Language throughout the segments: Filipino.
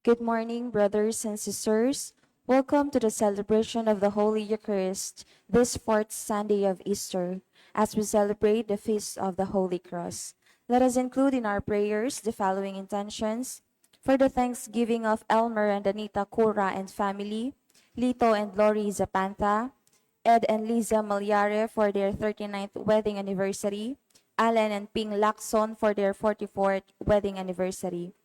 Good morning, brothers and sisters. Welcome to the celebration of the Holy Eucharist this fourth Sunday of Easter, as we celebrate the Feast of the Holy Cross. Let us include in our prayers the following intentions: for the thanksgiving of Elmer and Anita Cura and family, Lito and Lori Zapanta, Ed and Liza Malyare for their 39th wedding anniversary, Alan and Ping Lacson for their 44th wedding anniversary.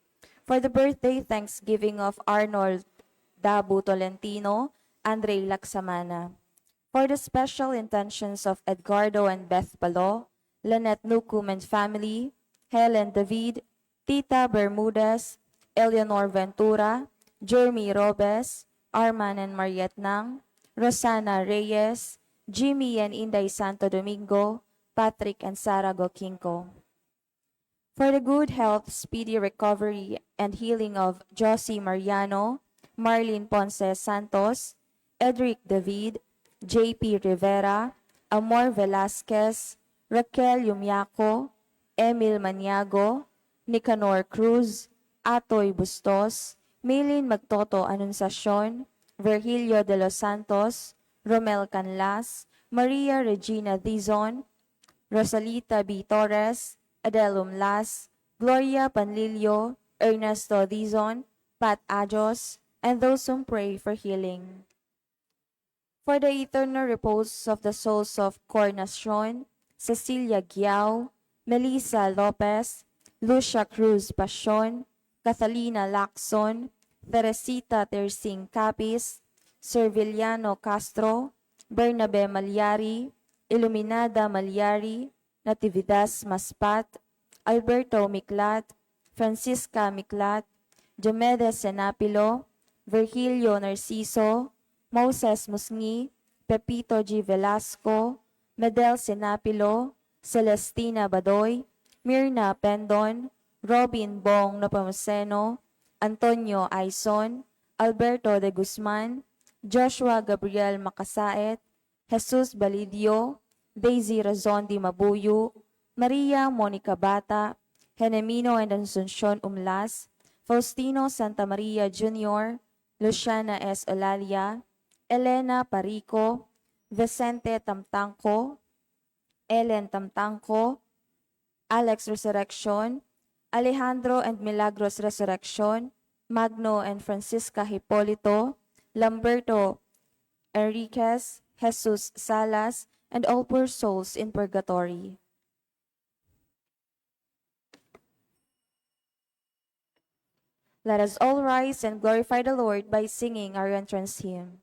For the birthday thanksgiving of Arnold Dabu Tolentino, Andre Laksamana. For the special intentions of Edgardo and Beth Balo, Lynette Nukum and family, Helen David, Tita Bermudez, Eleanor Ventura, Jeremy Robes, Arman and Mariette Nang, Rosana Reyes, Jimmy and Inday Santo Domingo, Patrick and Sara Gokinko. For the good health, speedy recovery, and healing of Josie Mariano, Marlene Ponce Santos, Edric David, J.P. Rivera, Amor Velasquez, Raquel Yumiaco, Emil Maniago, Nicanor Cruz, Atoy Bustos, Maylin Magtoto Anunciacion, Virgilio de los Santos, Romel Canlas, Maria Regina Dizon, Rosalita B. Torres, Adele Umlas, Gloria Panlilio, Ernesto Dizon, Pat Ajos, and those who pray for healing. For the eternal repose of the souls of Cornacion, Cecilia Giao, Melissa Lopez, Lucia Cruz Pasion, Catalina Lacson, Teresita Tersing Capis, Serviliano Castro, Bernabe Malyari, Iluminada Malyari, Natividas Maspat, Alberto Miklat, Francisca Miklat, Diomedes Senapilo, Virgilio Narciso, Moses Musngi, Pepito G. Velasco, Medel Senapilo, Celestina Badoy, Mirna Pendon, Robin Bong Napamuseno, Antonio Aison, Alberto de Guzman, Joshua Gabriel Makasaet, Jesus Balidio, Daisy Razondi Mabuyu, Maria Monica Bata, Genemino and Asuncion Umlas, Faustino Santa Maria Jr., Luciana S. Olalia, Elena Parico, Vicente Tamtangco, Ellen Tamtangco, Alex Resurrection, Alejandro and Milagros Resurrection, Magno and Francisca Hipolito, Lamberto Enriquez, Jesus Salas, and all poor souls in purgatory. Let us all rise and glorify the Lord by singing our entrance hymn.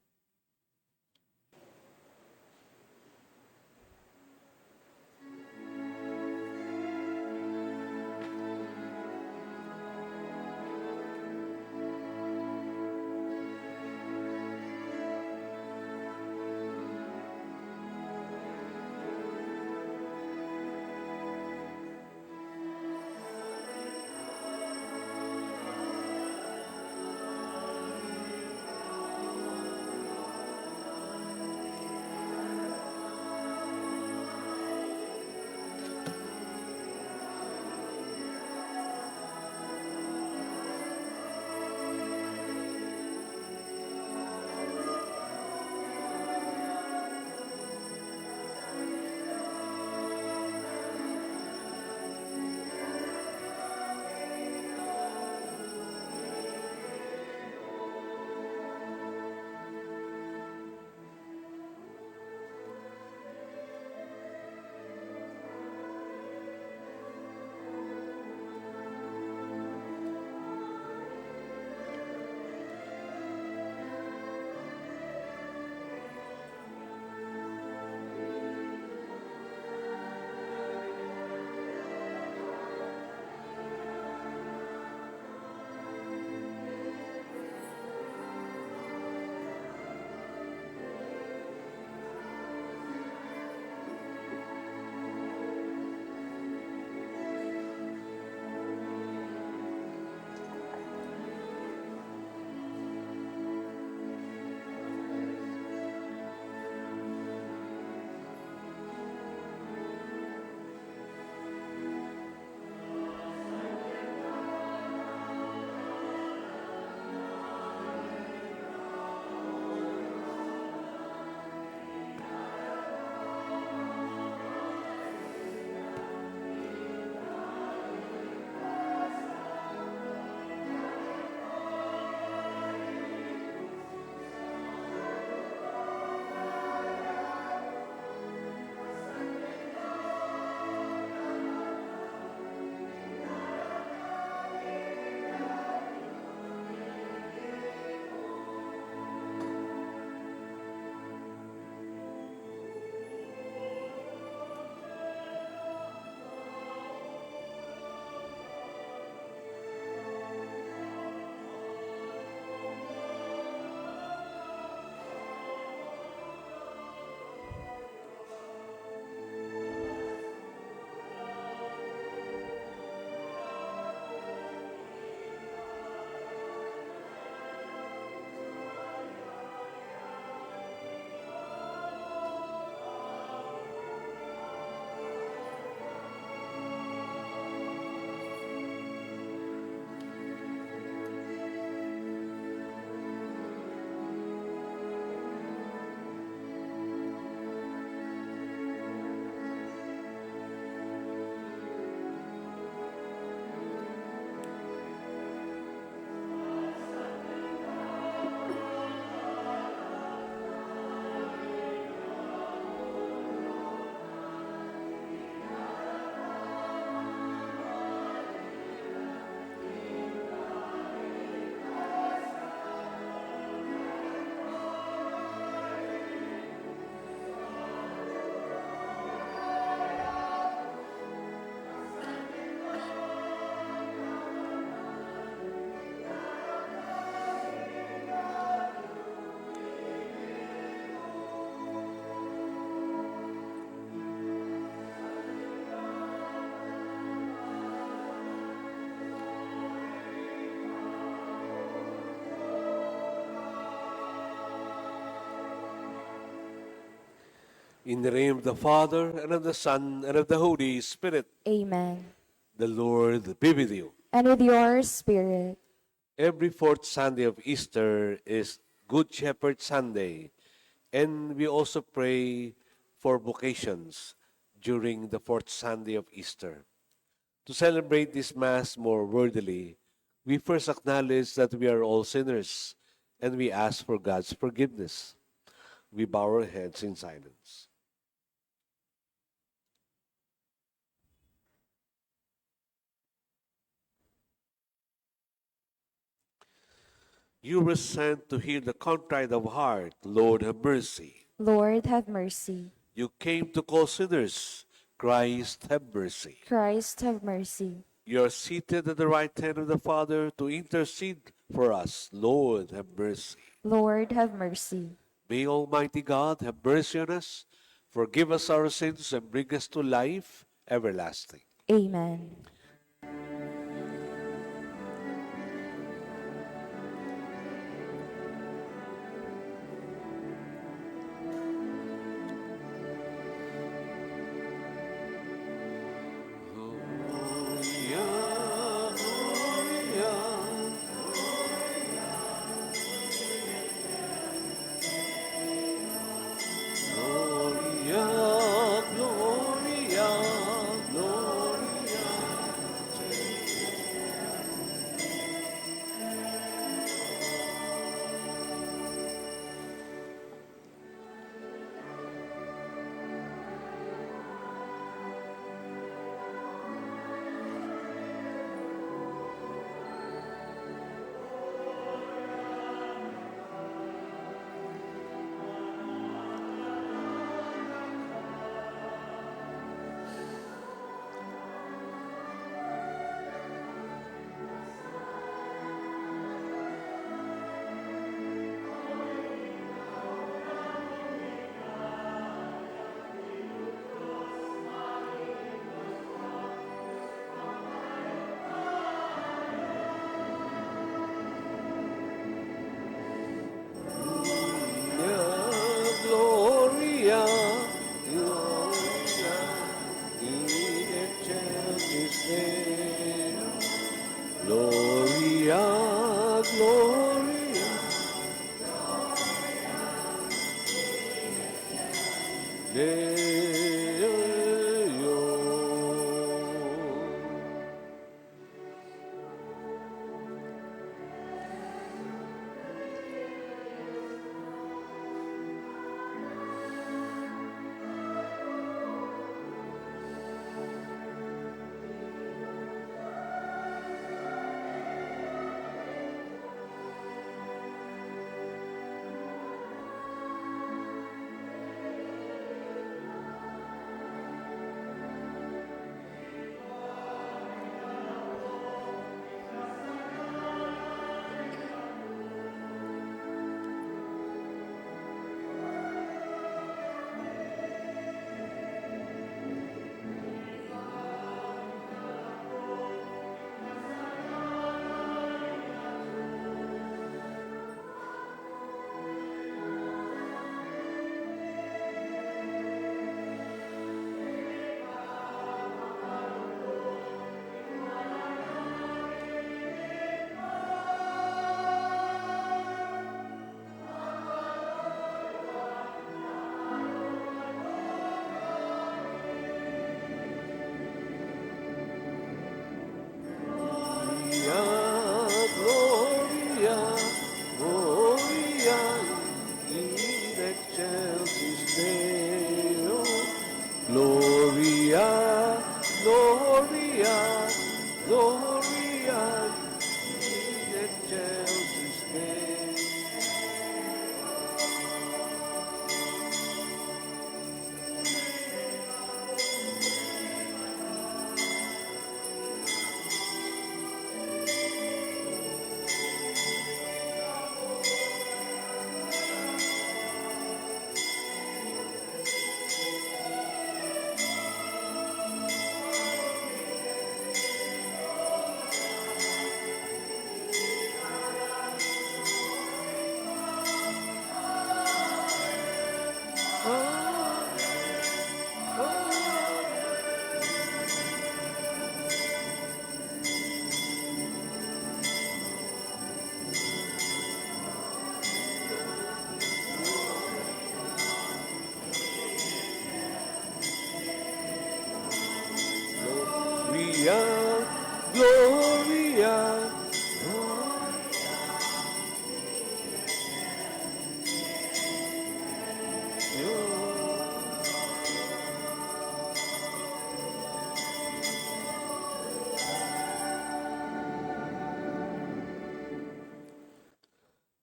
In the name of the Father, and of the Son, and of the Holy Spirit. Amen. The Lord be with you. And with your spirit. Every fourth Sunday of Easter is Good Shepherd Sunday, and we also pray for vocations during the fourth Sunday of Easter. To celebrate this Mass more worthily, we first acknowledge that we are all sinners, and we ask for God's forgiveness. We bow our heads in silence. You were sent to heal the contrite of heart. Lord, have mercy. Lord, have mercy. You came to call sinners. Christ, have mercy. Christ, have mercy. You are seated at the right hand of the Father to intercede for us. Lord, have mercy. Lord, have mercy. May Almighty God have mercy on us, forgive us our sins, and bring us to life everlasting. Amen. Gloria, Gloria, in excelsis Deo. Gloria, Gloria, Deo. Gloria, Gloria, in excelsis Deo. Gloria, Gloria, Gloria, in excelsis Deo. Gloria.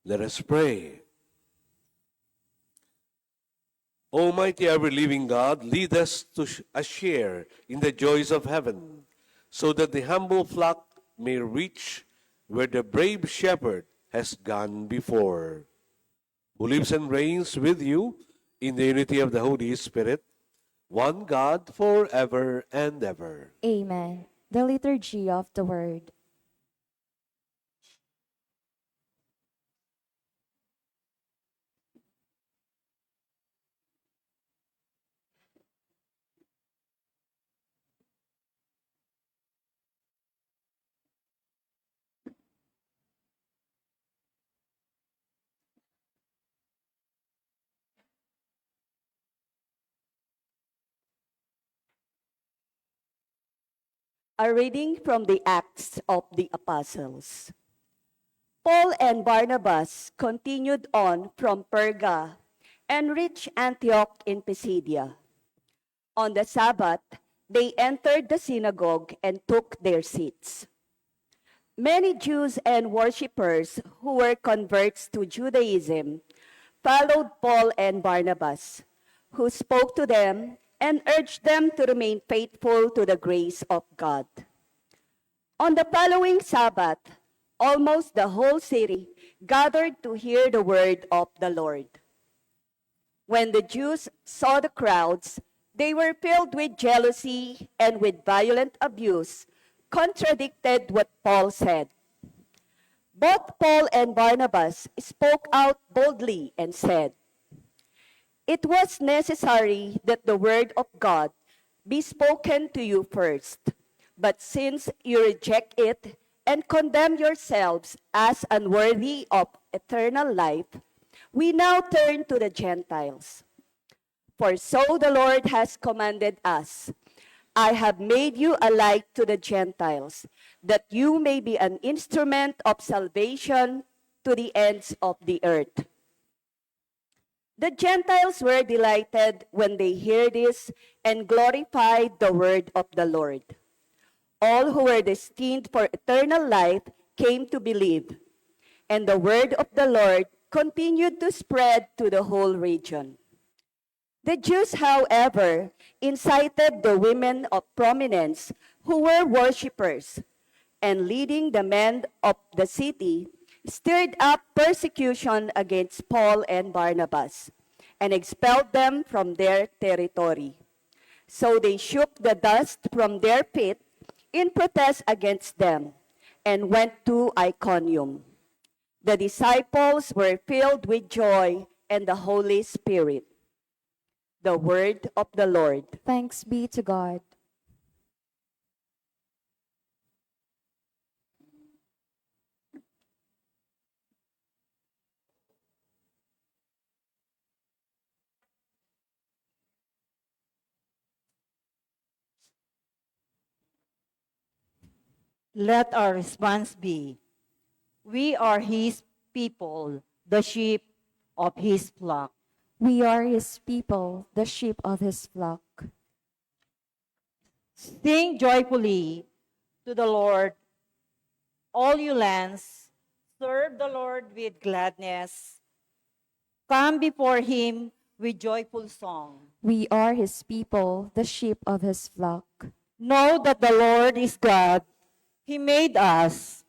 Let us pray. Almighty ever-living God, lead us to a share in the joys of heaven, so that the humble flock may reach where the brave shepherd has gone before, who lives and reigns with you in the unity of the Holy Spirit, one God forever and ever. Amen. The Liturgy of the Word. A reading from the Acts of the Apostles. Paul and Barnabas continued on from Perga and reached Antioch in Pisidia. On the Sabbath, they entered the synagogue and took their seats. Many Jews and worshippers who were converts to Judaism followed Paul and Barnabas, who spoke to them and urged them to remain faithful to the grace of God. On the following Sabbath, almost the whole city gathered to hear the word of the Lord. When the Jews saw the crowds, they were filled with jealousy and with violent abuse, contradicted what Paul said. Both Paul and Barnabas spoke out boldly and said, "It was necessary that the word of God be spoken to you first. But since you reject it and condemn yourselves as unworthy of eternal life, we now turn to the Gentiles. For so the Lord has commanded us, I have made you alike to the Gentiles, that you may be an instrument of salvation to the ends of the earth." The Gentiles were delighted when they heard this and glorified the word of the Lord. All who were destined for eternal life came to believe, and the word of the Lord continued to spread to the whole region. The Jews, however, incited the women of prominence who were worshippers, and leading the men of the city, stirred up persecution against Paul and Barnabas, and expelled them from their territory. So they shook the dust from their feet in protest against them, and went to Iconium. The disciples were filled with joy and the Holy Spirit. The word of the Lord. Thanks be to God. Let our response be, we are his people, the sheep of his flock. We are his people, the sheep of his flock. Sing joyfully to the Lord, all you lands. Serve the Lord with gladness. Come before him with joyful song. We are his people, the sheep of his flock. Know that the Lord is God. He made us.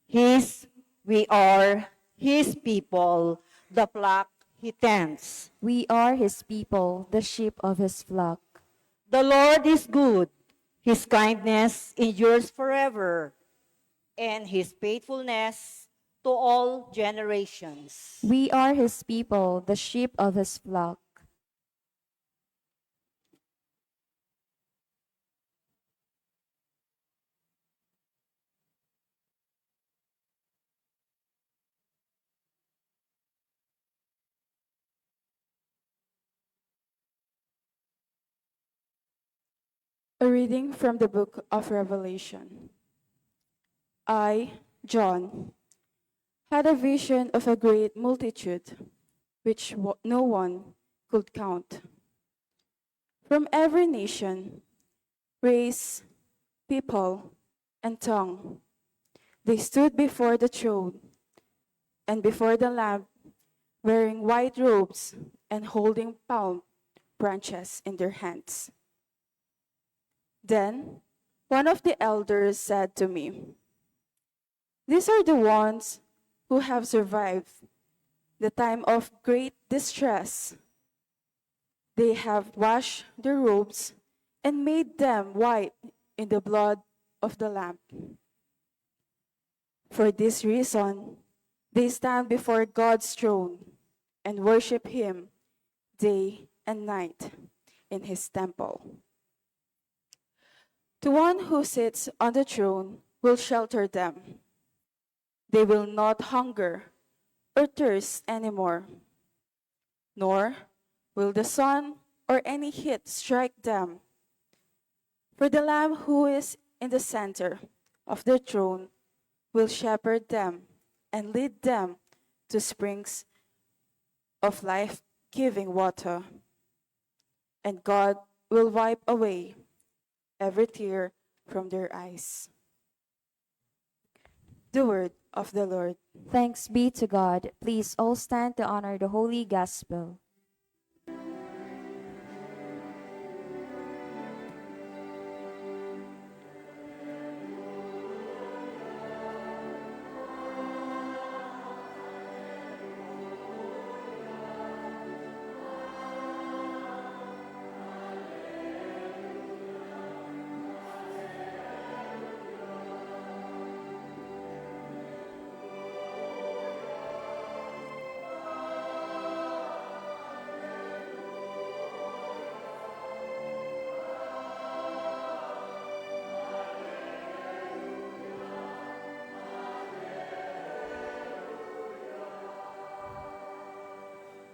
We are his people, the flock he tends. We are his people, the sheep of his flock. The Lord is good. His kindness endures forever, and his faithfulness to all generations. We are his people, the sheep of his flock. A reading from the book of Revelation. I, John, had a vision of a great multitude, which no one could count. From every nation, race, people, and tongue, they stood before the throne and before the Lamb, wearing white robes and holding palm branches in their hands. Then one of the elders said to me, "These are the ones who have survived the time of great distress. They have washed their robes and made them white in the blood of the Lamb. For this reason, they stand before God's throne and worship Him day and night in His temple. The one who sits on the throne will shelter them. They will not hunger or thirst anymore, nor will the sun or any heat strike them. For the Lamb who is in the center of the throne will shepherd them and lead them to springs of life-giving water. And God will wipe away every tear from their eyes." The word of the Lord. Thanks be to God. Please all stand to honor the Holy Gospel.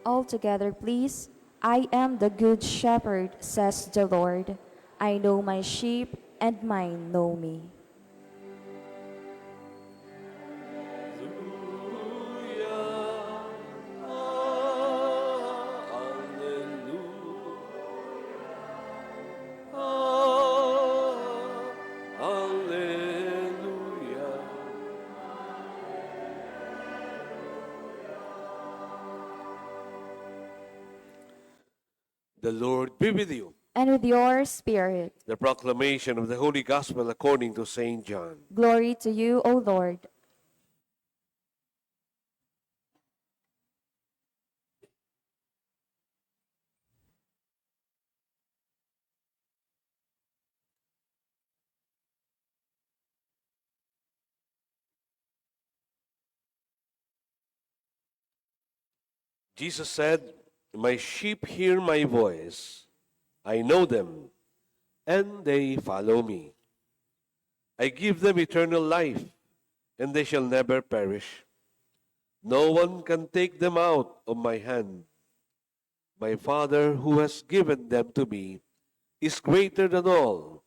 All together, please. I am the good shepherd, says the Lord. I know my sheep, and mine know me. The Lord be with you. And with your spirit. The proclamation of the Holy Gospel according to St. John. Glory to you, O Lord. Jesus said, "My sheep hear my voice. I know them, and they follow me. I give them eternal life, and they shall never perish. No one can take them out of my hand. My Father, who has given them to me, is greater than all,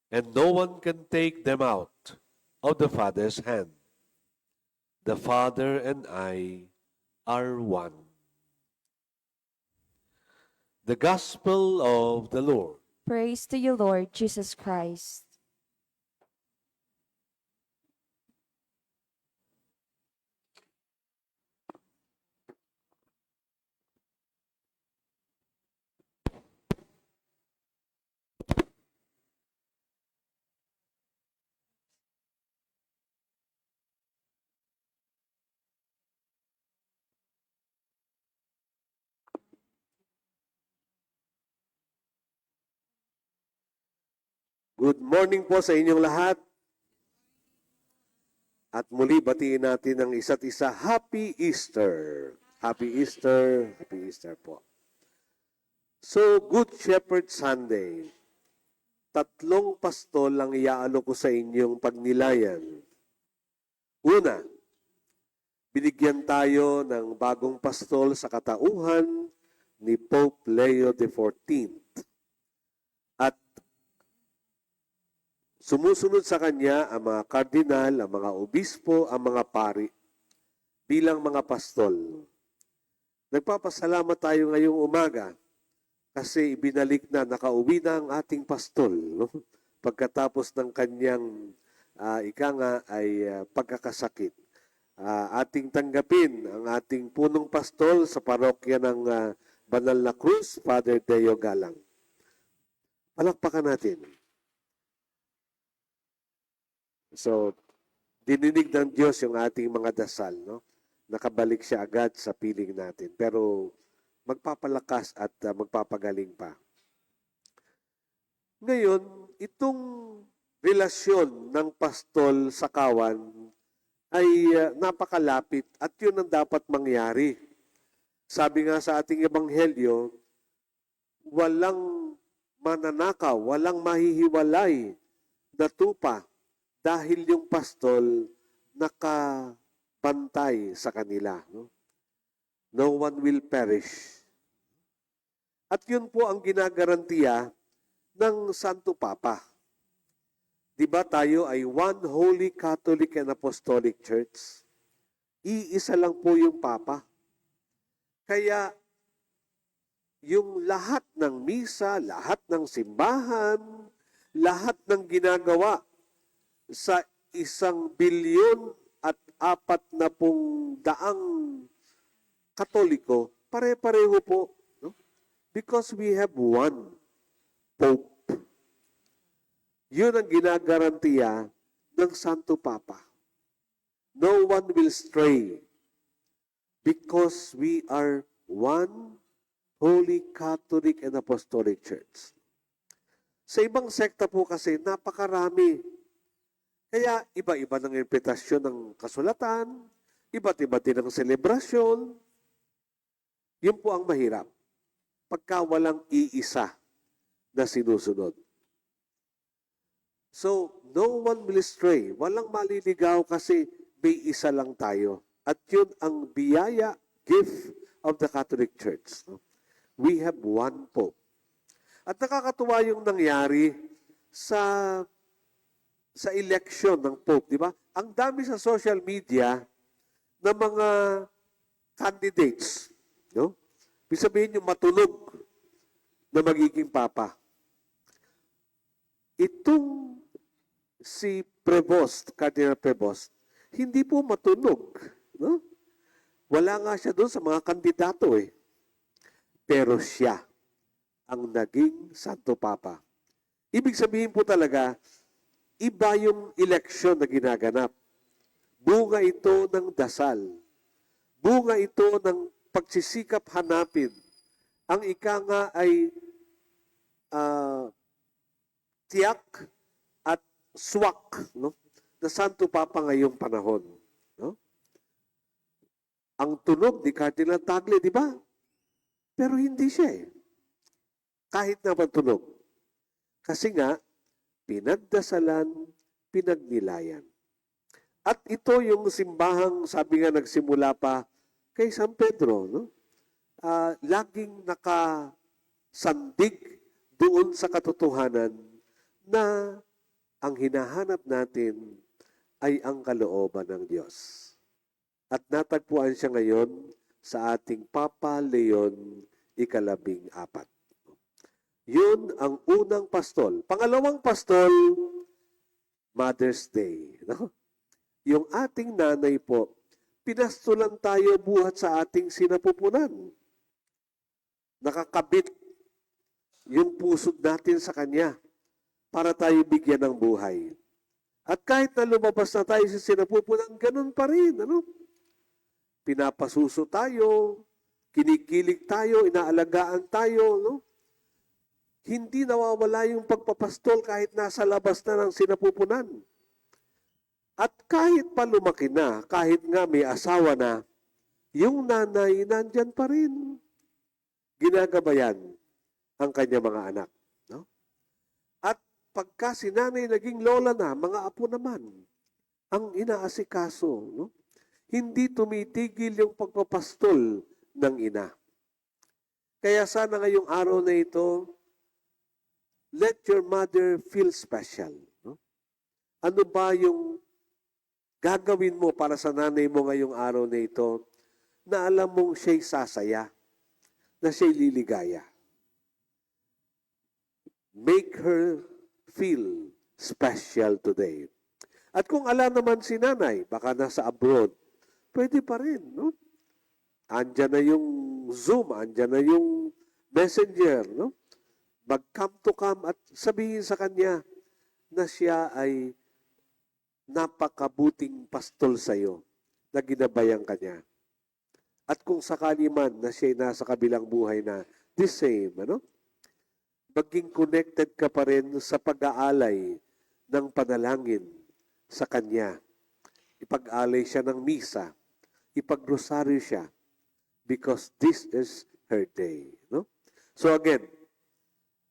and no one can take them out of the Father's hand. The Father and I are one." The Gospel of the Lord. Praise to you, Lord Jesus Christ. Good morning po sa inyong lahat. At muli batiin natin ang isa't isa. Happy Easter! Happy Easter! Happy Easter po. So, Good Shepherd Sunday. Tatlong pastol ang iaalok ko sa inyong pagnilayan. Una, binigyan tayo ng bagong pastol sa katauhan ni Pope Leo XIV. At Sumusunod sa kanya ang mga kardinal, ang mga obispo, ang mga pari bilang mga pastol. Nagpapasalamat tayo ngayong umaga kasi ibinalik na, nakauwi na ang ating pastol. No? Pagkatapos ng kanyang pagkakasakit. Ating tanggapin ang ating punong pastol sa parokya ng Banal na Cruz, Father Deo Galang. Palakpakan natin. So, dininig ng Diyos yung ating mga dasal, no? Nakabalik siya agad sa piling natin. Pero magpapalakas at magpapagaling pa. Ngayon, itong relasyon ng pastol sa kawan ay napakalapit at yun ang dapat mangyari. Sabi nga sa ating ebanghelyo, walang mananakaw, walang mahihiwalay na tupa dahil yung pastol nakabantay sa kanila. No? No one will perish. At yun po ang ginagarantiya ng Santo Papa. Di ba tayo ay one Holy Catholic and Apostolic Church? Iisa lang po yung Papa. Kaya yung lahat ng misa, lahat ng simbahan, lahat ng ginagawa sa 1,000,000,000 at 40 Katoliko, pare-pareho po. No? Because we have one Pope. Yun ang ginagarantiya ng Santo Papa. No one will stray because we are one Holy Catholic and Apostolic Church. Sa ibang sekta po kasi, napakarami. Kaya iba-iba ng interpretasyon ng kasulatan, iba't iba din ang selebrasyon. Yun po ang mahirap. Pagka walang iisa na sinusunod. So, no one will stray. Walang maliligaw kasi may isa lang tayo. At yun ang biyaya, gift of the Catholic Church. We have one Pope. At nakakatuwa yung nangyari sa election ng Pope, di ba? Ang dami sa social media ng mga candidates, no? Ibig sabihin yung matunog na magiging Papa. Itong si Prevost, Cardinal Prevost, hindi po matunog, no? Wala nga siya doon sa mga kandidato eh. Pero siya ang naging Santo Papa. Ibig sabihin po talaga, iba yung eleksyon na ginaganap. Bunga ito ng dasal. Bunga ito ng pagsisikap hanapin. Ang ika nga ay tiyak at swak, no? Na Santo Papa ngayong panahon. No? Ang tunog ni Cardinal Tagle, di ba? Pero hindi siya eh. Kahit na matunog. Kasi nga, pinagdasalan, pinagnilayan. At ito yung simbahang, sabi nga nagsimula pa kay San Pedro, no? Laging nakasandig doon sa katotohanan na ang hinahanap natin ay ang kalooban ng Diyos. At natagpuan siya ngayon sa ating Papa Leon ika-14. Yun ang unang pastol. Pangalawang pastol, Mother's Day. No? Yung ating nanay po, pinastolan tayo buhat sa ating sinapupunan. Nakakabit yung pusod natin sa Kanya para tayo bigyan ng buhay. At kahit na lumabas na tayo sa sinapupunan, ganun pa rin. Ano? Pinapasuso tayo, kinikilig tayo, inaalagaan tayo, no? Hindi nawawala yung pagpapastol kahit nasa labas na ng sinapupunan. At kahit pa lumaki na, kahit nga may asawa na, yung nanay nandyan pa rin. Ginagabayan ang kanya mga anak. No? At pagka si nanay naging lola na, mga apo naman, ang inaasikaso, no? Hindi tumitigil yung pagpapastol ng ina. Kaya sana ngayong araw na ito, let your mother feel special. No? Ano ba yung gagawin mo para sa nanay mo ngayong araw na ito na alam mong siya'y sasaya, na siya'y liligaya? Make her feel special today. At kung ala naman si nanay, baka nasa abroad, pwede pa rin, no? Andyan na yung Zoom, andyan na yung Messenger, no? Mag-come to come at sabihin sa kanya na siya ay napakabuting pastol sa iyo, na ginabayan ka niya. At kung sakali man na siya nasa kabilang buhay na the same, ano? Maging connected ka pa rin sa pag-aalay ng panalangin sa kanya. Ipag-alay siya ng misa, ipag-rosaryo siya, because this is her day. No? So again,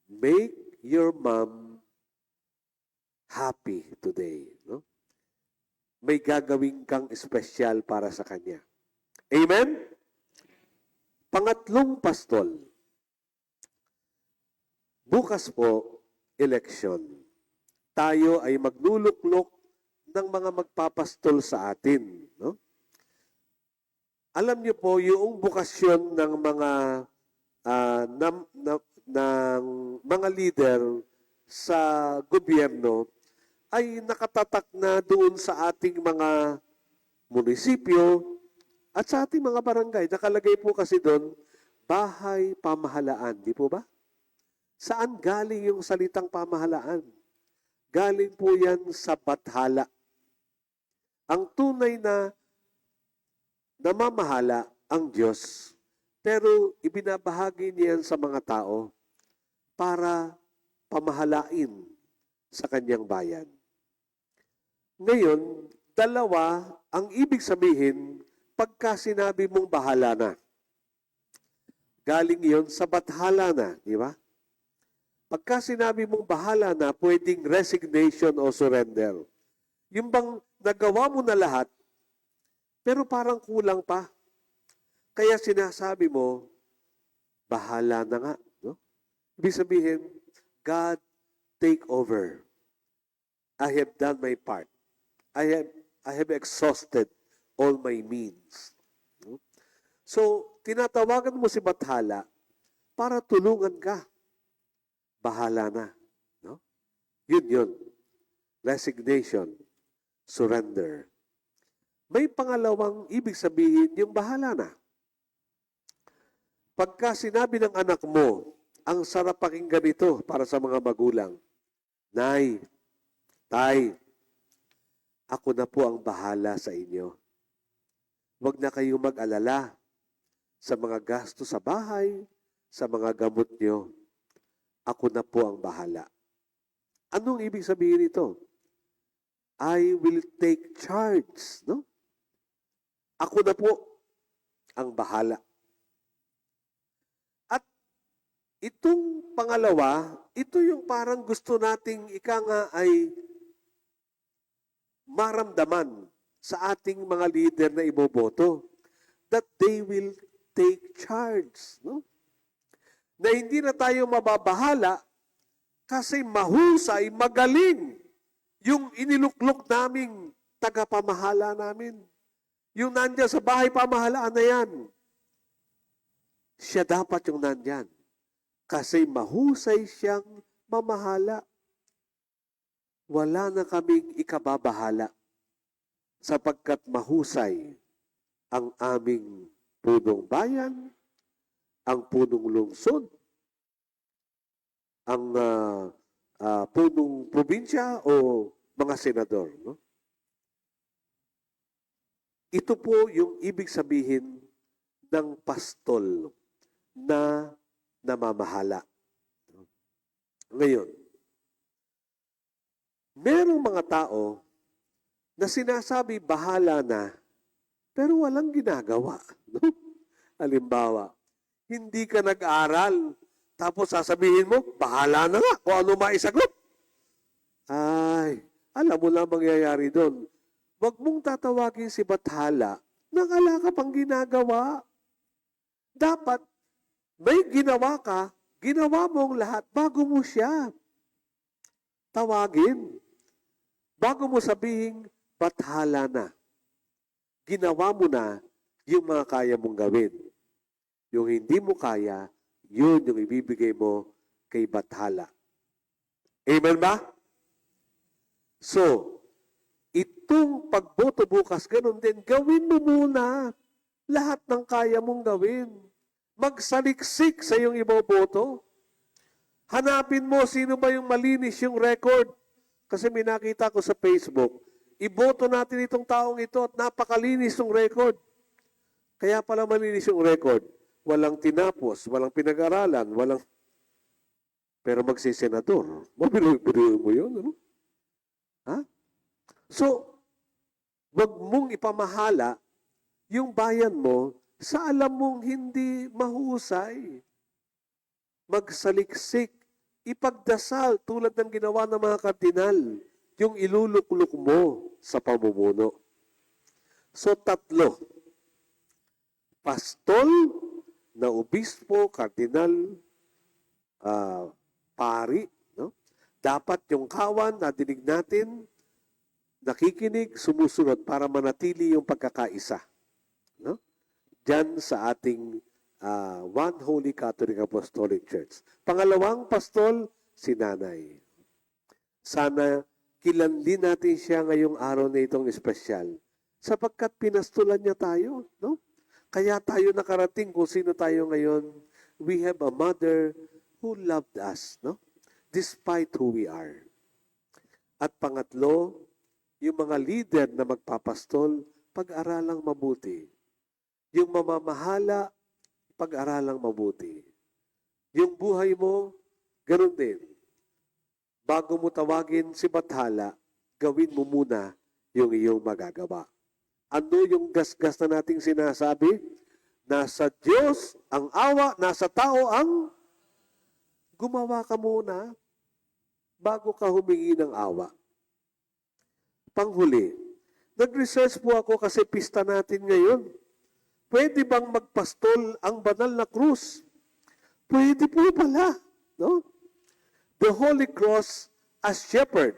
make your mom happy today. No? May gagawin kang espesyal para sa kanya. Amen? Pangatlong pastol. Bukas po, election. Tayo ay magluluklok ng mga magpapastol sa atin. No? Alam niyo po, yung bukasyon ng mga ng mga leader sa gobyerno ay nakatatak na doon sa ating mga munisipyo at sa ating mga barangay. Nakalagay po kasi doon, bahay pamahalaan. Di po ba? Saan galing yung salitang pamahalaan? Galing po yan sa bathala. Ang tunay na namamahala ang Diyos, pero ibinabahagi niyan sa mga tao para pamahalain sa kanyang bayan. Ngayon, dalawa ang ibig sabihin pagka sinabi mong bahala na. Galing yon sa bathala na, di ba? Pagka sinabi mong bahala na, pwedeng resignation o surrender. Yung bang nagawa mo na lahat, pero parang kulang pa. Kaya sinasabi mo, bahala na nga. No? Ibig sabihin, God, take over. I have done my part. I have exhausted all my means. No? So, tinatawagan mo si Bathala para tulungan ka. Bahala na. No? Yun. Resignation. Surrender. May pangalawang ibig sabihin yung bahala na. Pagka sinabi ng anak mo, ang sarap pakinggan ito para sa mga magulang. Nay, tay, ako na po ang bahala sa inyo. Huwag na kayong mag-alala sa mga gasto sa bahay, sa mga gamot nyo. Ako na po ang bahala. Anong ibig sabihin ito? I will take charge. No? Ako na po ang bahala. At itong pangalawa, ito yung parang gusto nating ika nga ay maramdaman sa ating mga leader na iboboto, that they will take charge. No? Na hindi na tayo mababahala kasi mahusay, magaling yung iniluklok naming tagapamahala namin. Yung nandyan sa bahay pamahalaan na yan. Siya dapat yung nandyan. Kasi mahusay siyang mamahala. Wala na kaming ikababahala sapagkat mahusay ang aming punong bayan, ang punong lungsod, ang punong probinsya o mga senador. No? Ito po yung ibig sabihin ng pastol na namamahala. Ngayon, merong mga tao na sinasabi bahala na, pero walang ginagawa. No? Halimbawa, hindi ka nag-aral, tapos sasabihin mo, bahala na nga kung ano maisagot. Ay, alam mo lang mangyayari doon. Huwag mong tatawagin si Bathala nang ala ka pang ginagawa. Dapat, may ginawa ka, ginawa mo ang lahat bago mo siya tawagin. Bago mo sabihin, bathala na. Ginawa mo na yung mga kaya mong gawin. Yung hindi mo kaya, yun yung ibibigay mo kay bathala. Amen ba? So, itong pagboto bukas, ganun din, gawin mo muna lahat ng kaya mong gawin. Magsaliksik sa iyong iboboto. Hanapin mo sino ba yung malinis yung record. Kasi may nakita ko sa Facebook, iboto natin itong taong ito at napakalinis yung record. Kaya pala malinis yung record. Walang tinapos, walang pinag-aralan, walang... Pero magsisenador. Mabiruin mo yun, ano? Ha? So, wag mong ipamahala yung bayan mo sa alam mong hindi mahusay. Magsaliksik, ipagdasal tulad ng ginawa ng mga kardinal, yung ilulukluk mo sa pamumuno. So, 3. Pastol na obispo, kardinal, pari, no? Dapat yung kawan na dinig natin, nakikinig, sumusunod para manatili yung pagkakaisa. No? Diyan sa ating One Holy Catholic Apostolic Church. Pangalawang pastol, si Nanay. Sana kilanlin natin siya ngayong araw na itong espesyal sapagkat pinastulan niya tayo. No? Kaya tayo nakarating kung sino tayo ngayon. We have a mother who loved us, no? Despite who we are. At pangatlo, yung mga leader na magpapastol, pag-aralang mabuti. Yung mamamahala, pag-aralang mabuti. Yung buhay mo, ganun din. Bago mo tawagin si bathala, gawin mo muna yung iyong magagawa. Ano yung gasgas na nating sinasabi? Nasa Diyos ang awa, nasa tao ang gumawa ka muna bago ka humingi ng awa. Panghuli, nag-research po ako kasi pista natin ngayon. Pwede bang magpastol ang banal na krus? Pwede po pala. No? The Holy Cross as Shepherd.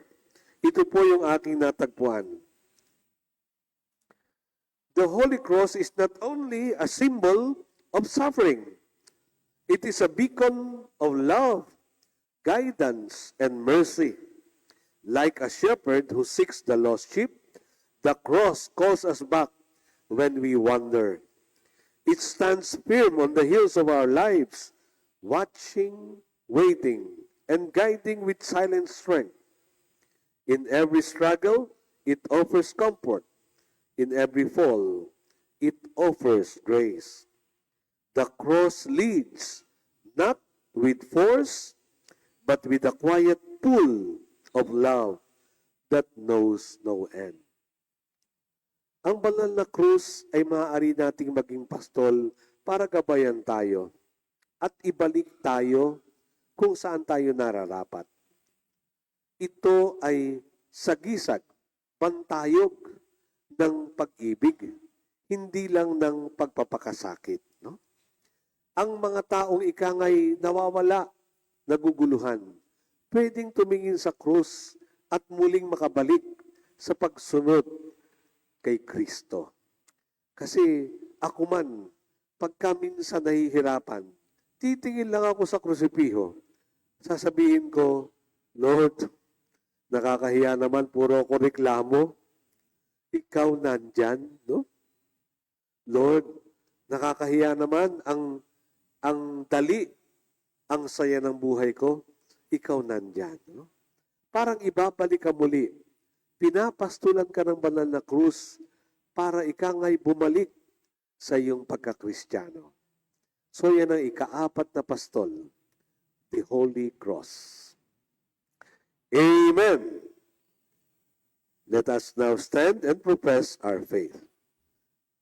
Ito po yung aking natagpuan. The Holy Cross is not only a symbol of suffering. It is a beacon of love, guidance, and mercy. Like a shepherd who seeks the lost sheep, the cross calls us back when we wander. It stands firm on the hills of our lives, watching, waiting, and guiding with silent strength. In every struggle, it offers comfort. In every fall, it offers grace. The cross leads not with force, but with a quiet pull of love that knows no end. Ang banal na krus ay maaari nating maging pastol para gabayan tayo at ibalik tayo kung saan tayo nararapat. Ito ay sagisag, pantayog ng pag-ibig, hindi lang ng pagpapakasakit. No? Ang mga taong ikangay nawawala, naguguluhan, pwedeng tumingin sa krus at muling makabalik sa pagsunod kay Kristo. Kasi ako man, pagka minsan nahihirapan, titingin lang ako sa krusipiho. Sasabihin ko, Lord, nakakahiya naman, puro ako reklamo. Ikaw nandyan, no? Lord, nakakahiya naman ang dali, ang saya ng buhay ko. Ikaw nandyan, no? Parang ibabalik ka muli. Pinapastulan ka ng banal na krus para ikangay bumalik sa iyong pagkakristyano. So yan ang ika-4 na pastol, the Holy Cross. Amen. Let us now stand and profess our faith.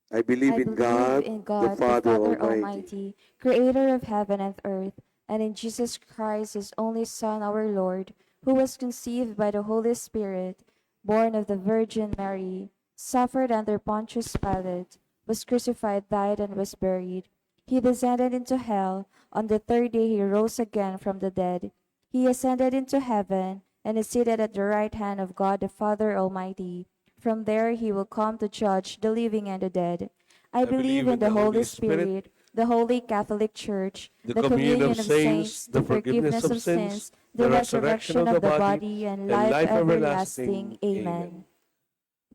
I believe in God, the Father Almighty, creator of heaven and earth, and in Jesus Christ, his only Son, our Lord, who was conceived by the Holy Spirit, born of the Virgin Mary, suffered under Pontius Pilate, was crucified, died, and was buried. He descended into hell. On the third day he rose again from the dead. He ascended into heaven and is seated at the right hand of God the Father Almighty. From there he will come to judge the living and the dead. I believe in the Holy Spirit, the Holy Catholic Church, the the communion of communion of saints, saints, the the forgiveness of sins, the resurrection of the body, and life everlasting. Amen.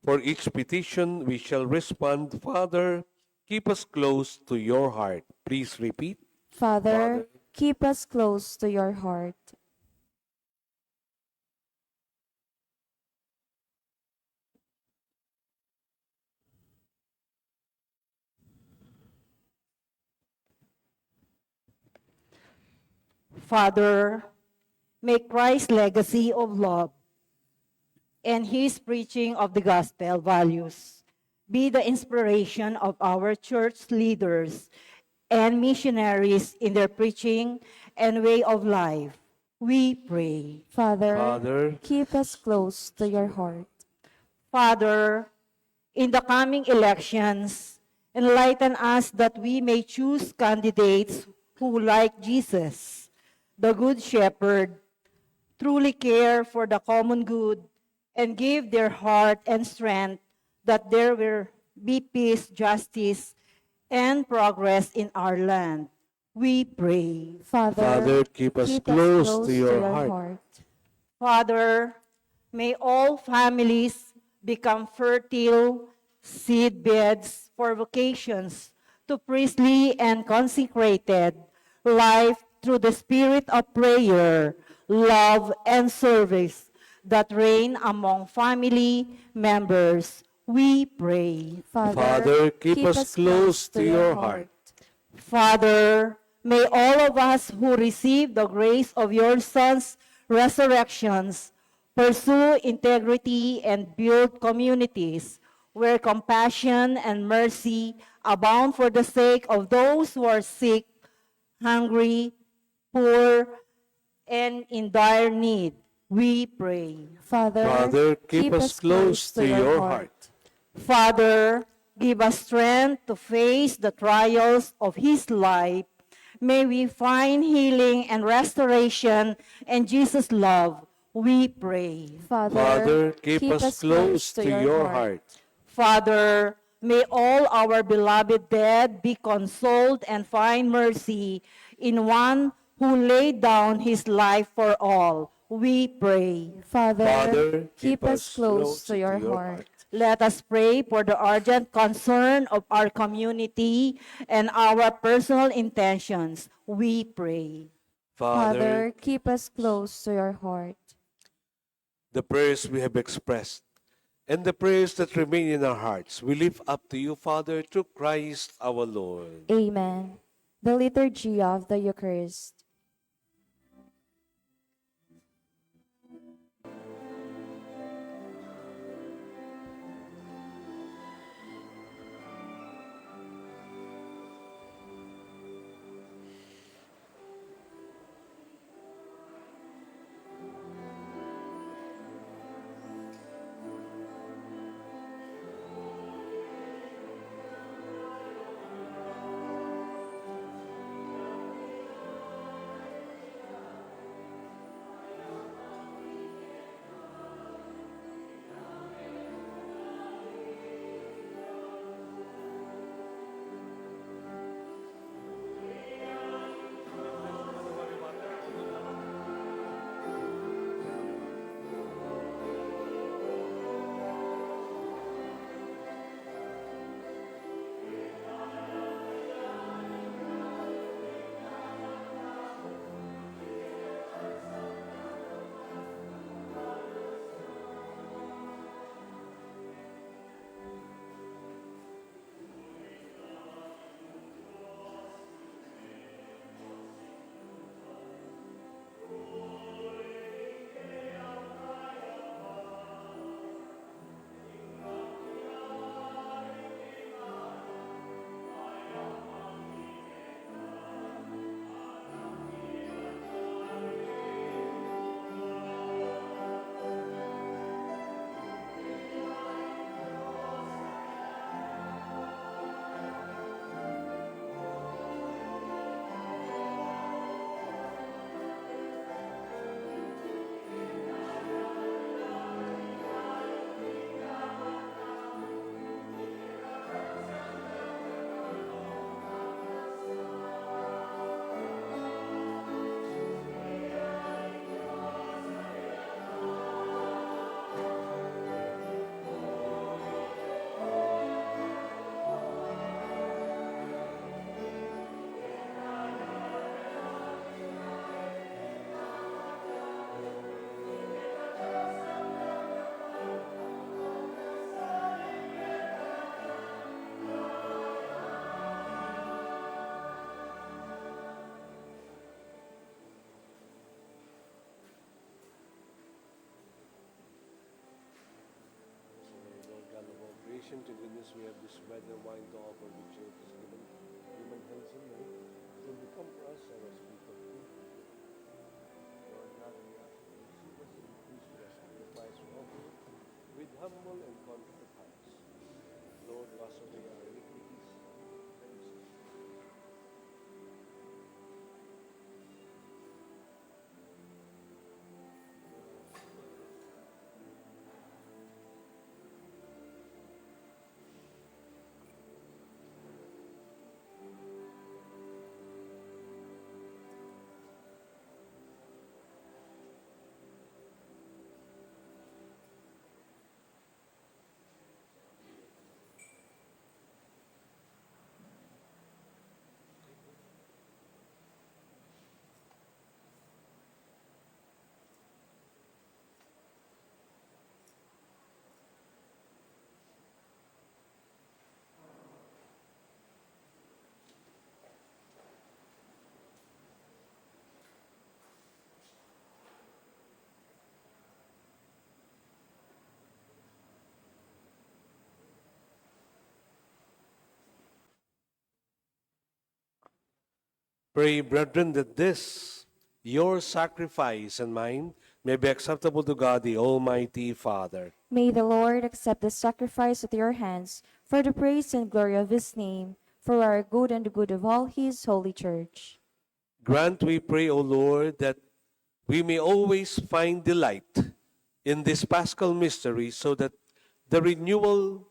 For each petition, we shall respond, Father, keep us close to your heart. Please repeat. Father, keep us close to your heart. Father, may Christ's legacy of love and his preaching of the gospel values be the inspiration of our church leaders and missionaries in their preaching and way of life. We pray. Father, Father, keep us close to your heart. Father, in the coming elections, enlighten us that we may choose candidates who, like Jesus, the Good Shepherd, truly care for the common good and give their heart and strength that there will be peace, justice, and progress in our land. We pray. Father, keep us close to your heart. Father, may all families become fertile seed beds for vocations to priestly and consecrated life through the spirit of prayer, love, and service that reign among family members. We pray. Father, keep us close to your heart. Father, may all of us who receive the grace of your Son's resurrections pursue integrity and build communities where compassion and mercy abound for the sake of those who are sick, hungry, poor, and in dire need. We pray. Father, keep us close to your heart. Father, give us strength to face the trials of his life. May we find healing and restoration in Jesus' love. We pray. Father, keep us close to your heart. Father, may all our beloved dead be consoled and find mercy in one who laid down his life for all. We pray. Father, keep us close to your heart. Let us pray for the urgent concern of our community and our personal intentions. We pray. Father, keep us close to your heart. the prayers we have expressed and the prayers that remain in our hearts, we lift up to you, Father, through Christ our Lord. Amen. The Liturgy of the Eucharist. to goodness we have this bread and wine to offer which you has given human hands and made. It will become for us our sweet of food. Lord God, we ask you to receive us in peace with our sacrifice we offer you with humble and confident hearts. Lord, wash away our iniquities. Pray, brethren, that this, your sacrifice and mine, may be acceptable to God, the Almighty Father. May the Lord accept the sacrifice at your hands for the praise and glory of his name, for our good and the good of all his holy church. Grant, we pray, O Lord, that we may always find delight in this Paschal mystery, so that the renewal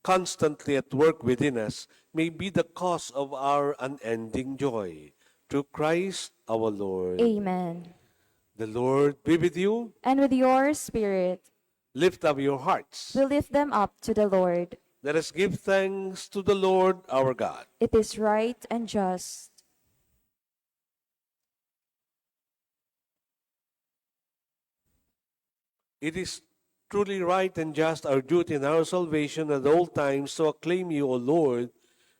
constantly at work within us may be the cause of our unending joy. Through Christ our Lord. Amen. The Lord be with you. And with your spirit, Lift up your hearts. we lift them up to the Lord. Let us give thanks to the Lord our God. It is right and just. It is truly right and just, our duty and our salvation at all times to acclaim you, O Lord,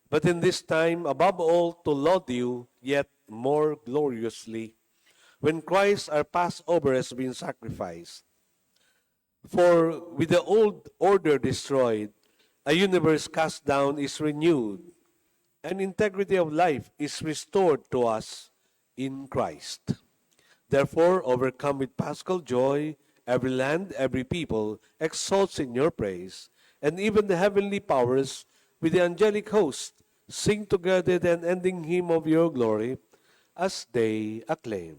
but in this time, above all, to laud you yet more gloriously, when Christ our Passover has been sacrificed. For with the old order destroyed, a universe cast down is renewed, and integrity of life is restored to us in Christ. Therefore, overcome with paschal joy, every land, every people exalts in your praise, and even the heavenly powers with the angelic host sing together the unending hymn of your glory as they acclaim.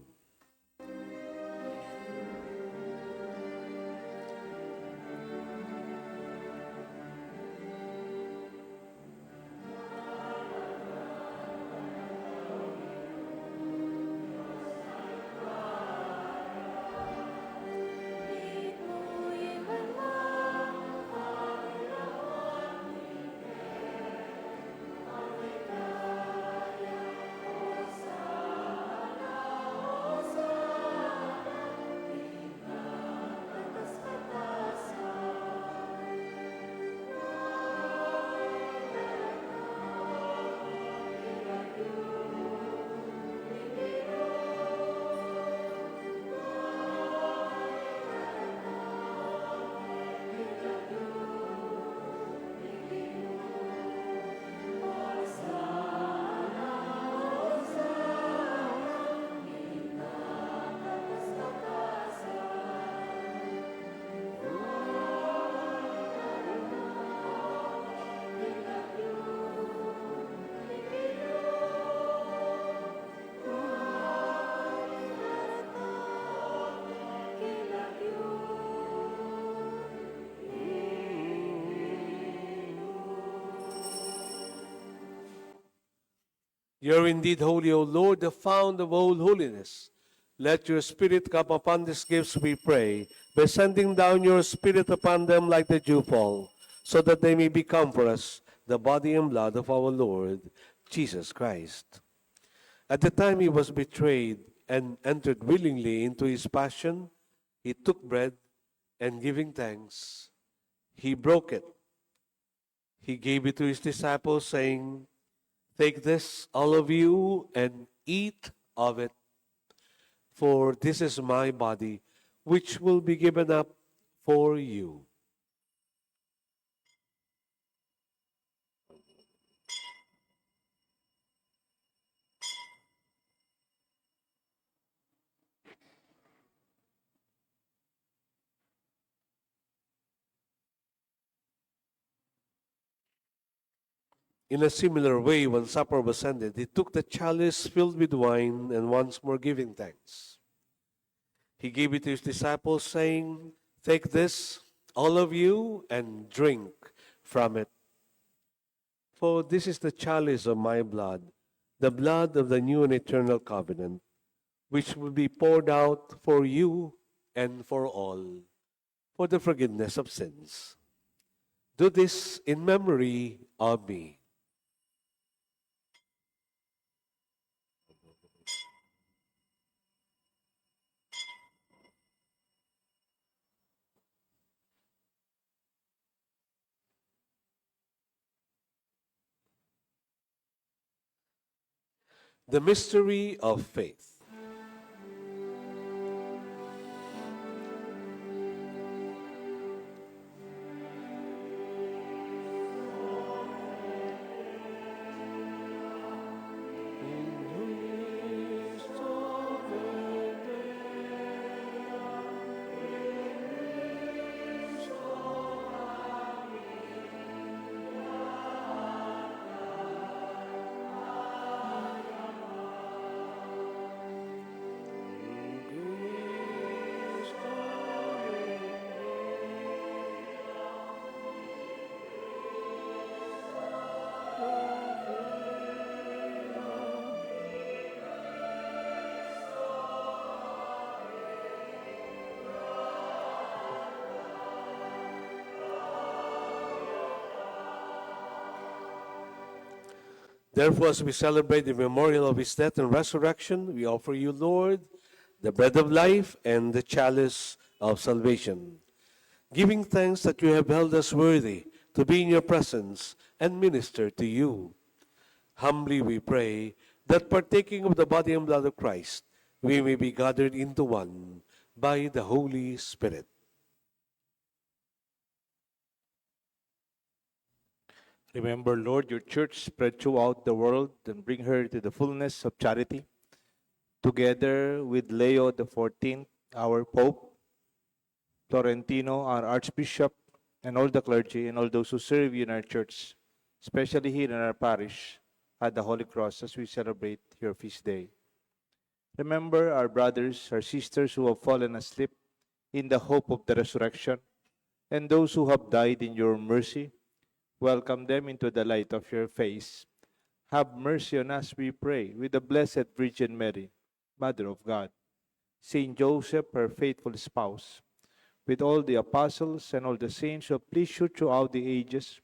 You are indeed holy, O Lord, the fount of all holiness. Let your Spirit come upon these gifts, we pray, by sending down your Spirit upon them like the dewfall, so that they may become for us the body and blood of our Lord Jesus Christ. At the time he was betrayed and entered willingly into his passion, he took bread, and giving thanks, he broke it. He gave it to his disciples, saying, "Take this, all of you, and eat of it, for this is my body, which will be given up for you." In a similar way, when supper was ended, he took the chalice filled with wine and once more giving thanks. He gave it to his disciples, saying, "Take this, all of you, and drink from it. For this is the chalice of my blood, the blood of the new and eternal covenant, which will be poured out for you and for all, for the forgiveness of sins. Do this in memory of me." The mystery of faith. Therefore, as we celebrate the memorial of his death and resurrection, we offer you, Lord, the bread of life and the chalice of salvation, giving thanks that you have held us worthy to be in your presence and minister to you. Humbly we pray that partaking of the body and blood of Christ, we may be gathered into one by the Holy Spirit. Remember, Lord, your church spread throughout the world and bring her to the fullness of charity, together with Leo the 14th, our Pope, Florentino, our Archbishop, and all the clergy and all those who serve you in our church, especially here in our parish at the Holy Cross as we celebrate your feast day. Remember our brothers, our sisters who have fallen asleep in the hope of the resurrection, and those who have died in your mercy. Welcome them into the light of your face. Have mercy on us, we pray, with the Blessed Virgin Mary, Mother of God, Saint Joseph, her faithful spouse, with all the apostles and all the saints who have pleased you throughout the ages,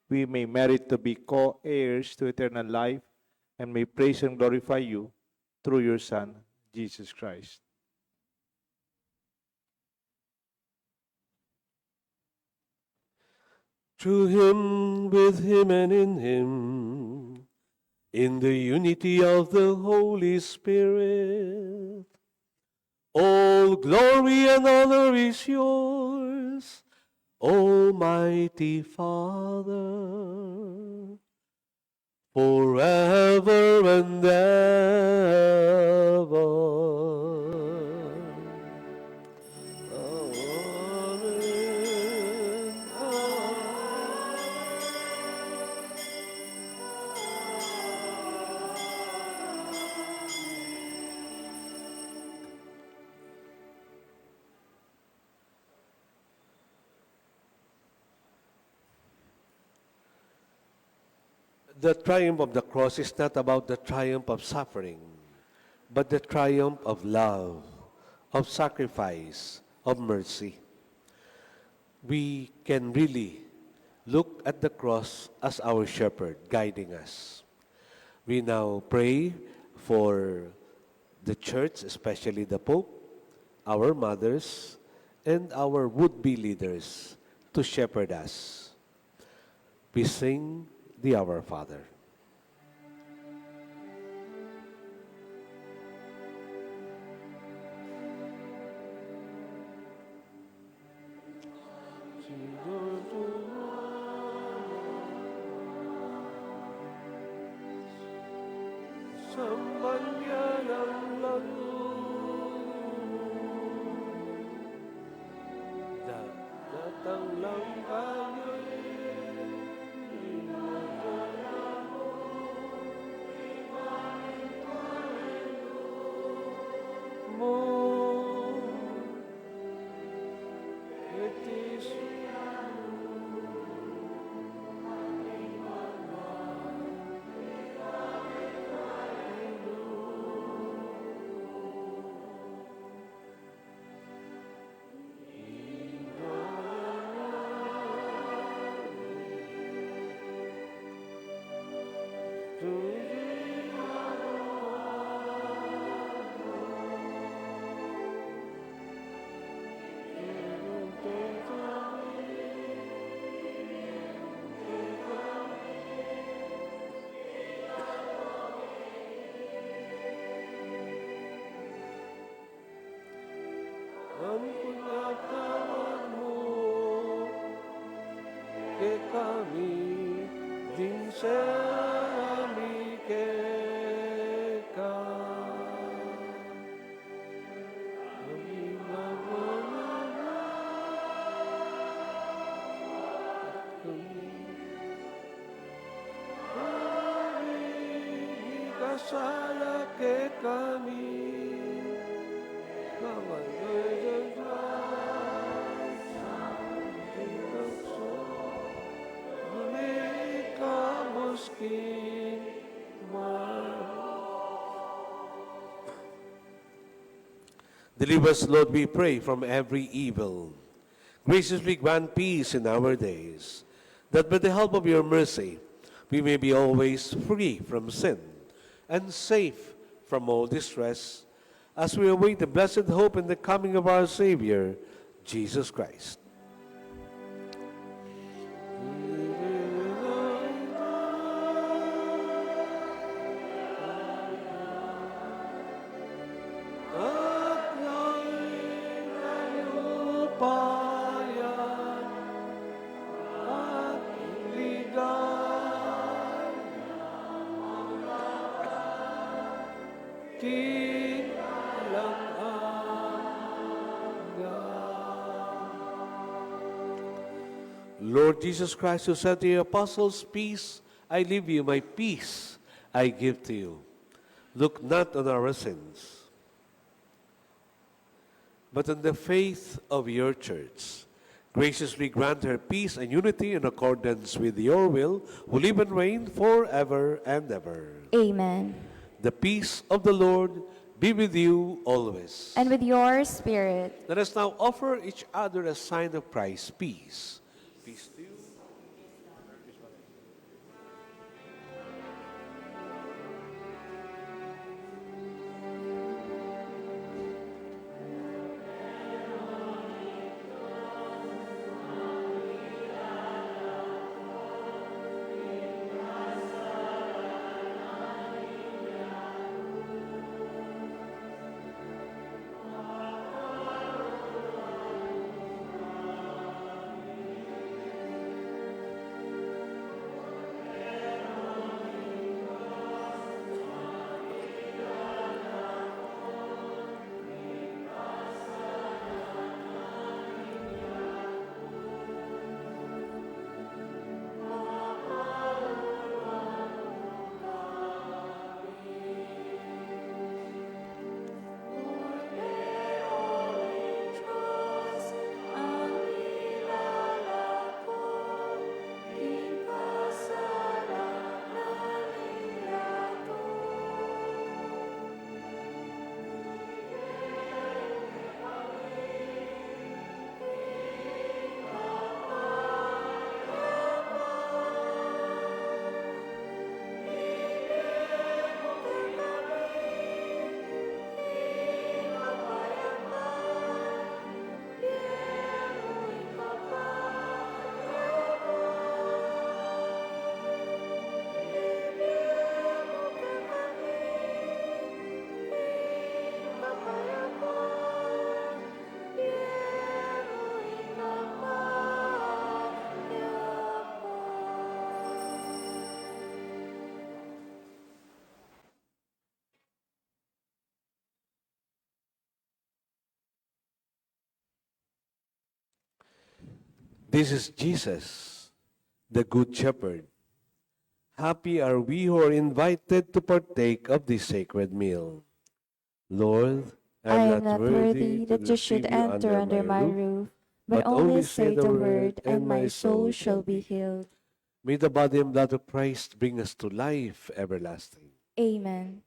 we may merit to be co-heirs to eternal life and may praise and glorify you through your Son, Jesus Christ. Through him, with him, and in the unity of the Holy Spirit, all glory and honor is yours, Almighty Father, forever and ever. The triumph of the cross is not about the triumph of suffering, but the triumph of love, of sacrifice, of mercy. We can really look at the cross as our shepherd guiding us. We now pray for the church, especially the Pope, our mothers, and our would-be leaders to shepherd us. We sing the Our Father. Datang lang tayo. salakit kami. Deliver us, Lord, we pray, from every evil. Graciously grant peace in our days, that by the help of your mercy we may be always free from sin and safe from all distress, as we await the blessed hope and the coming of our Savior, Jesus Christ. Lord Jesus Christ, who said to your apostles, "Peace I leave you, my peace I give to you." Look not on our sins, but on the faith of your church. Graciously grant her peace and unity in accordance with your will, who live and reign forever and ever. Amen. The peace of the Lord be with you always. And with your spirit. Let us now offer each other a sign of Christ's peace. Peace to you. This is Jesus, the Good Shepherd. Happy are we who are invited to partake of this sacred meal. Lord, I I am am not not worthy worthy to that you should receive you enter under my roof, roof, but but only only say say the the word, word, and my soul shall be healed. healed. May the body and blood of Christ bring us to life everlasting. Amen.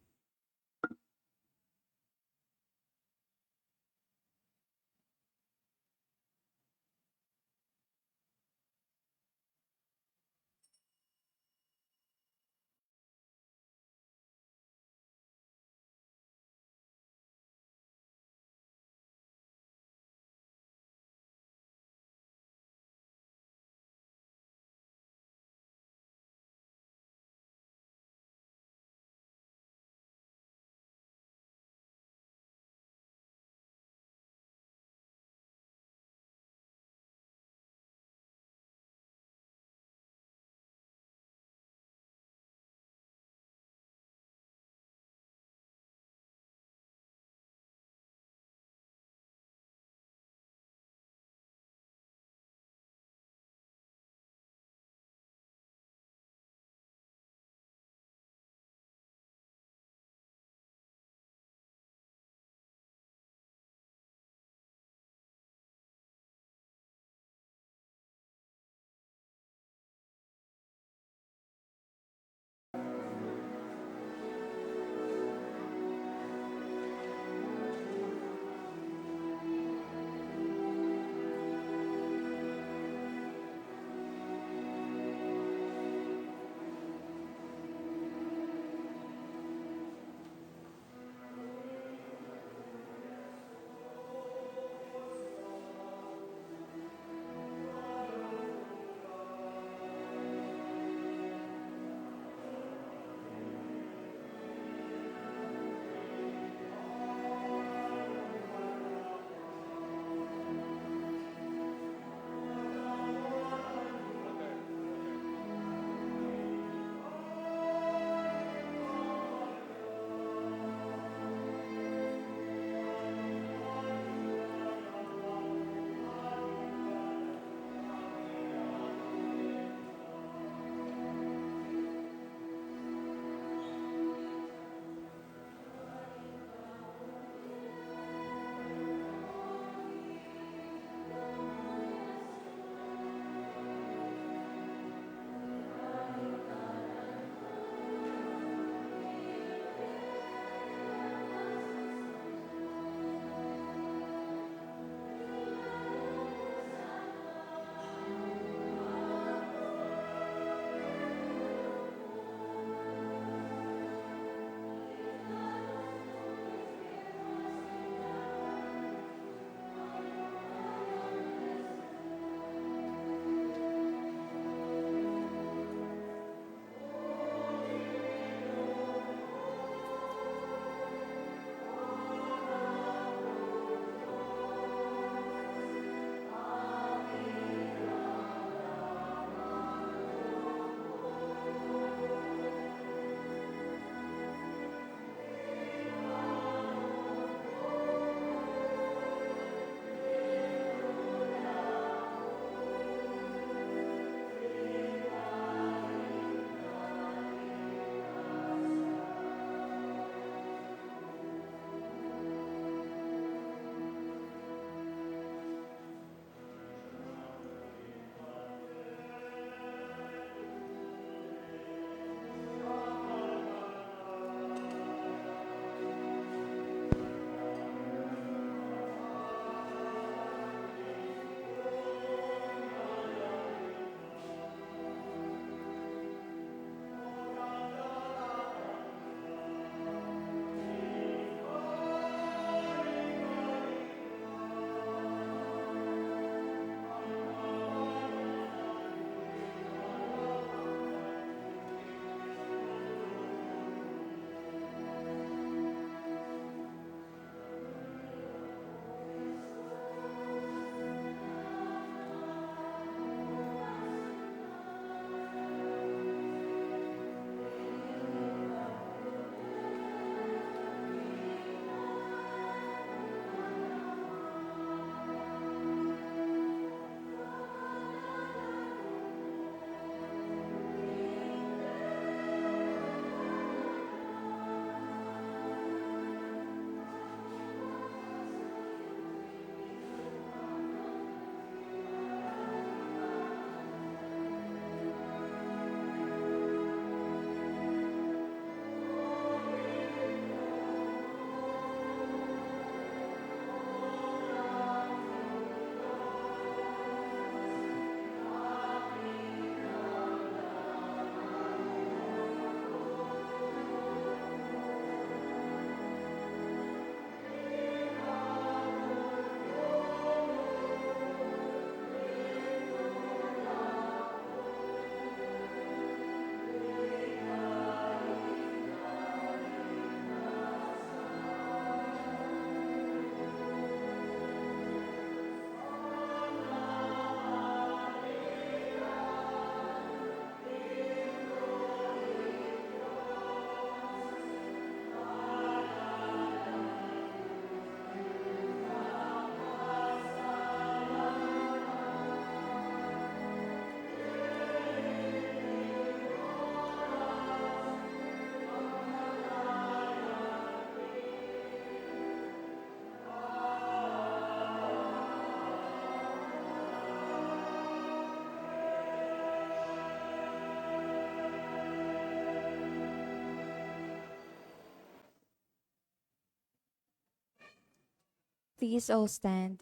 Please all stand.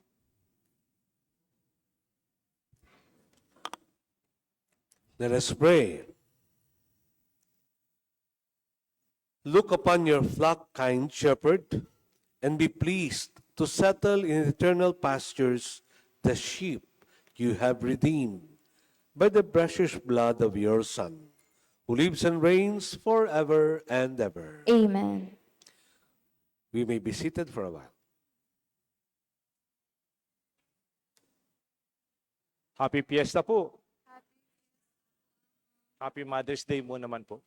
Let us pray. Look upon your flock, kind shepherd, and be pleased to settle in eternal pastures the sheep you have redeemed by the precious blood of your Son, who lives and reigns forever and ever. Amen. We may be seated for a while. Happy Fiesta po. Happy Mother's Day mo naman po.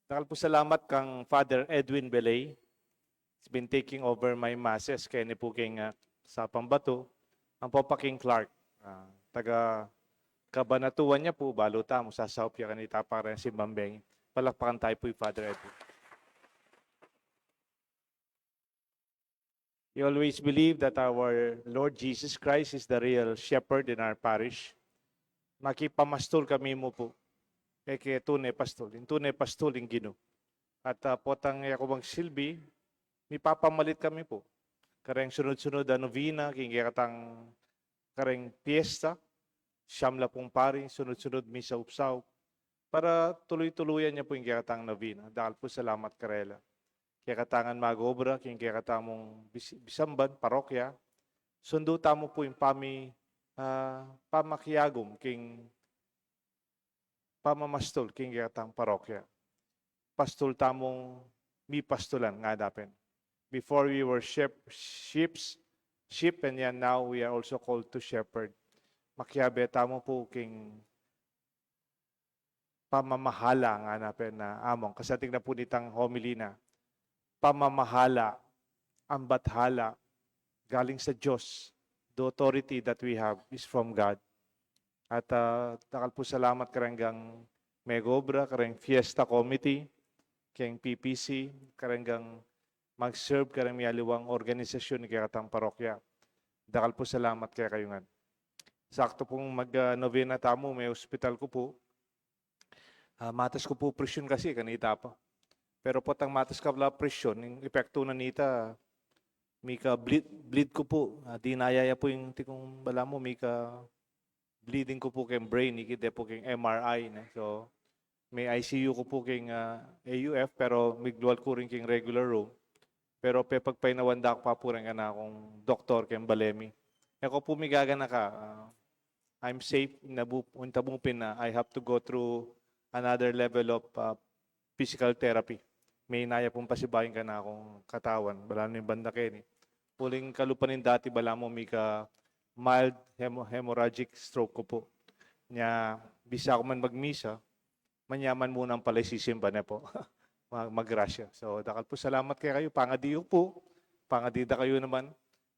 Takal po salamat kang Father Edwin Beley. He's been taking over my masses kaya ni po king Sapang Bato. Ang po pa King Clark. Taga kabanatuan niya po, baluta mo sasahop ya kanita para si Bambeng. Palakpakan tayo po yung Father Edwin. We always believe that our Lord Jesus Christ is the real shepherd in our parish. Makipamastol kami mo po. Kaya tunay pastol. Yung tunay pastol yung Gino. At potang ako bang silbi, may papamalit kami po. Kareng sunod-sunod na novena, katang kareng fiesta, siyam la pong pari, sunod-sunod misa upsaw, para tuloy-tuluyan niya po yung katang novena. Dahil po salamat karela. Kaya katangan mag-obra, kaya katamong bisamban, parokya, sundo tamo po yung pamakiyagom, king pamamastol, king katang parokya. Pastol tamong mi pastolan nga dapen. Before we were sheep, and yan now we are also called to shepherd. Makiabe tamo po king pamamahala nga napen na among. Kasi tingnan po nitang homily na pamamahala, ang bathala, galing sa Diyos. The authority that we have is from God. At takal po salamat karanggang Megobra, karang Fiesta Committee, kayang PPC, karanggang mag-serve karang miyaliwang organisasyon ni katang parokya. Dakal po salamat kaya kayungan. Sakto pong mag-novena tamo, may hospital ko po. Matas ko po presyon kasi, kanita pa. Pero potang matas ka pala presyon, yung epekto na nita, may ka bleed ko po. Di nayaya po yung tikong bala mo, may ka bleeding ko po kayong brain, ikita po kayong MRI. So, may ICU ko po kayong AUF, pero may dual ko rin kayong regular room. Pero pagpainawanda ko pa po rin na akong doktor kayong balemi. Ako po may gagana ka, I'm safe, untabupin na I have to go through another level of physical therapy. May inaya pong pasibayin ka na akong katawan. Bala na yung banda kayo. Puling kalupanin dati, bala mo may ka mild hemorrhagic stroke ko po. Nya, bisa ako man magmisa, manyaman muna ang palisisimba na po. Magrasya. So, dakal po salamat kayo. Pangadiyo po. Pangadida kayo naman.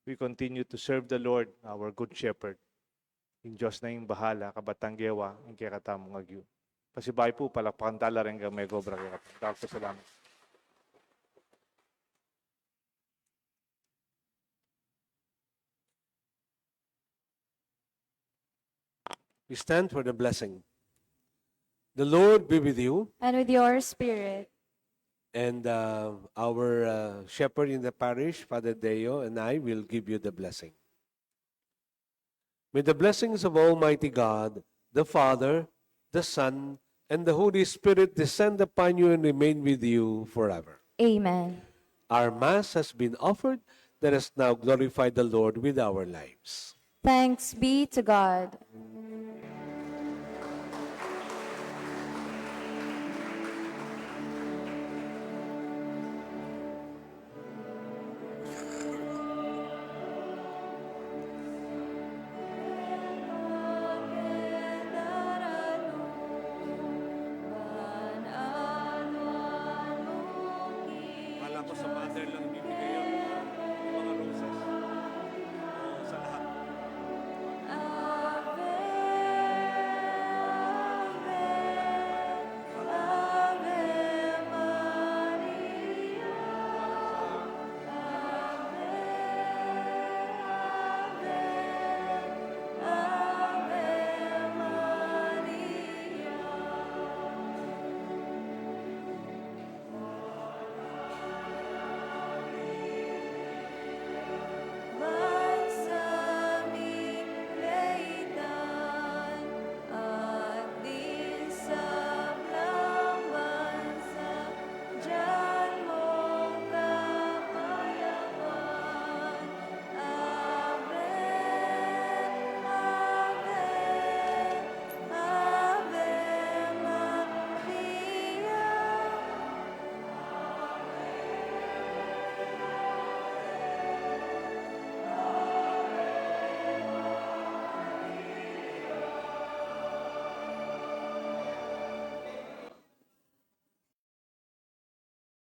We continue to serve the Lord, our good shepherd. Yung Diyos na yung bahala, kabatang gewa, yung kaya katamong agyo. Pasibay po, palakpakan tala rin ka may gobra kaya katamong. Dakal po salamat. We stand for the blessing. The Lord be with you, And with your spirit. and our shepherd in the parish, Father Deo, and I will give you the blessing. May the blessings of Almighty God, the Father, the Son, and the Holy Spirit descend upon you and remain with you forever. Amen. Our Mass has been offered. Let us now glorify the Lord with our lives. Thanks be to God.